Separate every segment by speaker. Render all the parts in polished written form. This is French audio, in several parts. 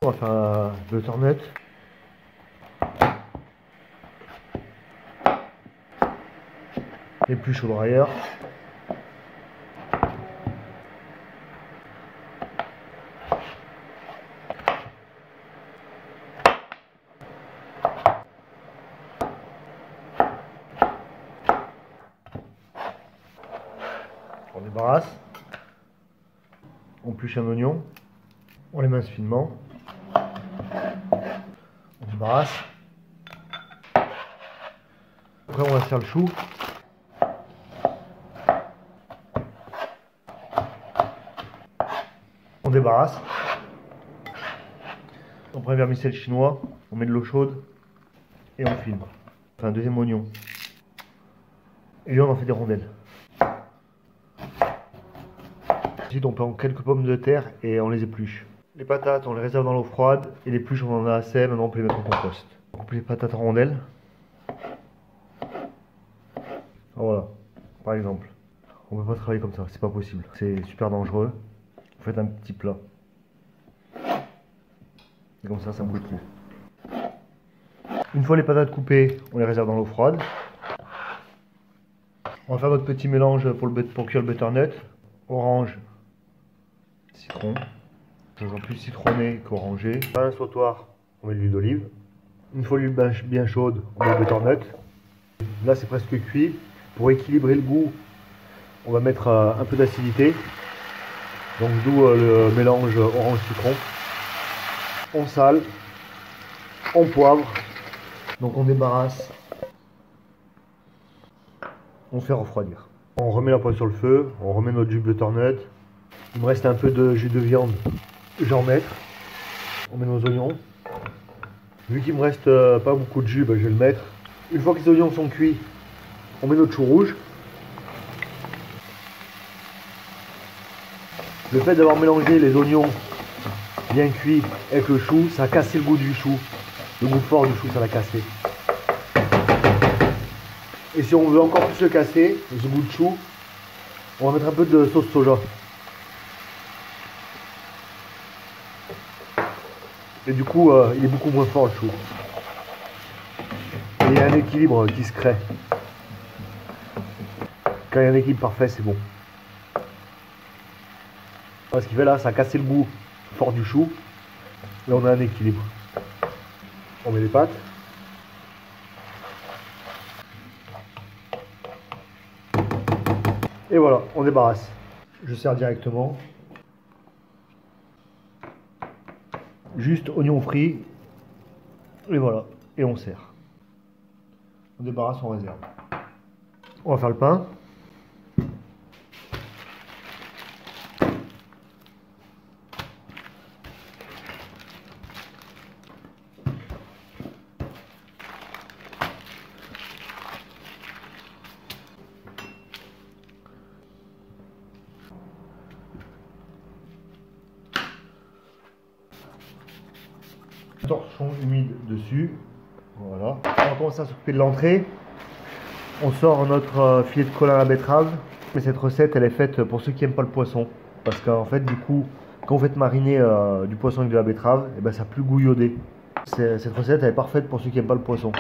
Speaker 1: On va faire un butternut. Épluche au dryer. On débarrasse. On épluche un oignon. On les mince finement. On débarrasse. Après on va faire le chou. On débarrasse. On prend un vermicelle chinois, on met de l'eau chaude et on filme. On fait un deuxième oignon. Et là on en fait des rondelles. Ensuite on prend quelques pommes de terre et on les épluche. Les patates on les réserve dans l'eau froide et les épluches on en a assez, maintenant on peut les mettre en compost. On coupe les patates en rondelles. Voilà, par exemple. On ne peut pas travailler comme ça, c'est pas possible. C'est super dangereux. Vous faites un petit plat. Et comme ça bouge plus. Une fois les patates coupées, on les réserve dans l'eau froide. On va faire notre petit mélange pour cuire le butternut. Orange, citron. Ça sera plus citronné qu'orangé. Dans un sautoir, on met de l'huile d'olive. Une fois l'huile bien chaude, on met le butternut. Là c'est presque cuit. Pour équilibrer le goût, on va mettre un peu d'acidité. Donc d'où le mélange orange-citron. On sale, on poivre. Donc on débarrasse. On fait refroidir. On remet la poêle sur le feu, on remet notre jus butternut. Il me reste un peu de jus de viande, je vais en mettre. On met nos oignons. Vu qu'il me reste pas beaucoup de jus, je vais le mettre. Une fois que les oignons sont cuits, on met notre chou rouge. Le fait d'avoir mélangé les oignons bien cuits avec le chou, ça a cassé le goût du chou. Le goût fort du chou, ça l'a cassé. Et si on veut encore plus le casser, ce goût de chou, on va mettre un peu de sauce soja. Et du coup, il est beaucoup moins fort le chou. Et il y a un équilibre qui se crée. Quand il y a un équilibre parfait, c'est bon. Ce qu'il fait là, ça a cassé le goût fort du chou. Et on a un équilibre. On met les pâtes. Et voilà, on débarrasse. Je sers directement. Juste oignon frit. Et voilà, et on sert. On débarrasse, on réserve. On va faire le pain. Torchon humide dessus. Voilà. On va commencer à s'occuper de l'entrée. On sort notre filet de colin à la betterave. Mais cette recette, elle est faite pour ceux qui n'aiment pas le poisson. Parce qu'en fait, du coup, quand vous faites mariner du poisson avec de la betterave, et ben, ça a plus goût iodé. Cette recette, elle est parfaite pour ceux qui n'aiment pas le poisson.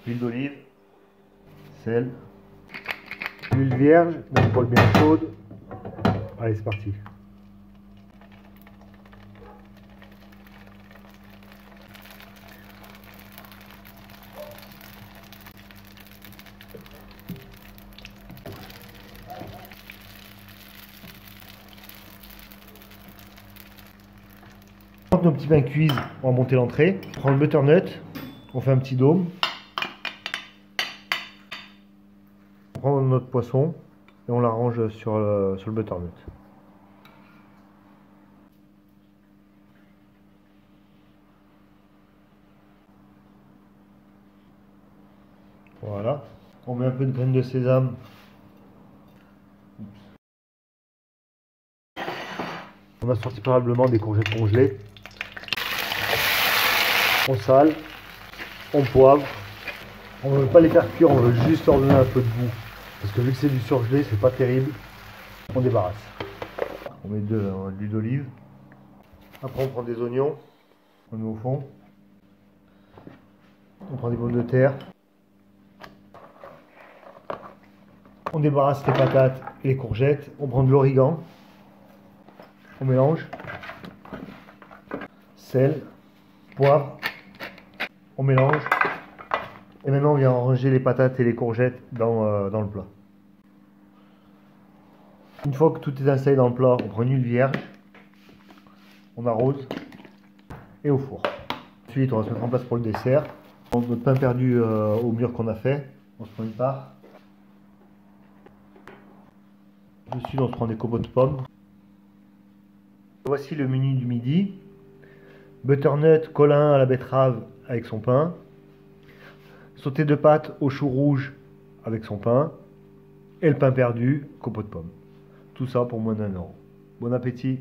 Speaker 1: Huile d'olive, sel, huile vierge, une poêle bien chaude. Allez, c'est parti. Quand nos petits pains cuisent, on va monter l'entrée. On prend le butternut, on fait un petit dôme. On prend notre poisson et on l'arrange sur le butternut. Voilà. On met un peu de graines de sésame. On a sorti préalablement des courgettes congelées. On sale, on poivre. On ne veut pas les faire cuire, on veut juste leur donner un peu de goût. Parce que vu que c'est du surgelé, c'est pas terrible. On débarrasse. On met de l'huile d'olive. Après, on prend des oignons, on met au fond. On prend des pommes de terre. On débarrasse les patates et les courgettes. On prend de l'origan. On mélange. Sel, poivre. On mélange. Et maintenant, on vient ranger les patates et les courgettes dans le plat. Une fois que tout est installé dans le plat, on prend une huile vierge. On arrose. Et au four. Ensuite, on va se mettre en place pour le dessert. Notre pain perdu au mûr qu'on a fait. On se prend une part. Dessus, on se prend des copeaux de pommes. Voici le menu du midi. Butternut, colin à la betterave avec son pain. Sauté de pâtes au chou rouge avec son pain. Et le pain perdu, copeaux de pommes. Tout ça pour moins d'1 euro. Bon appétit!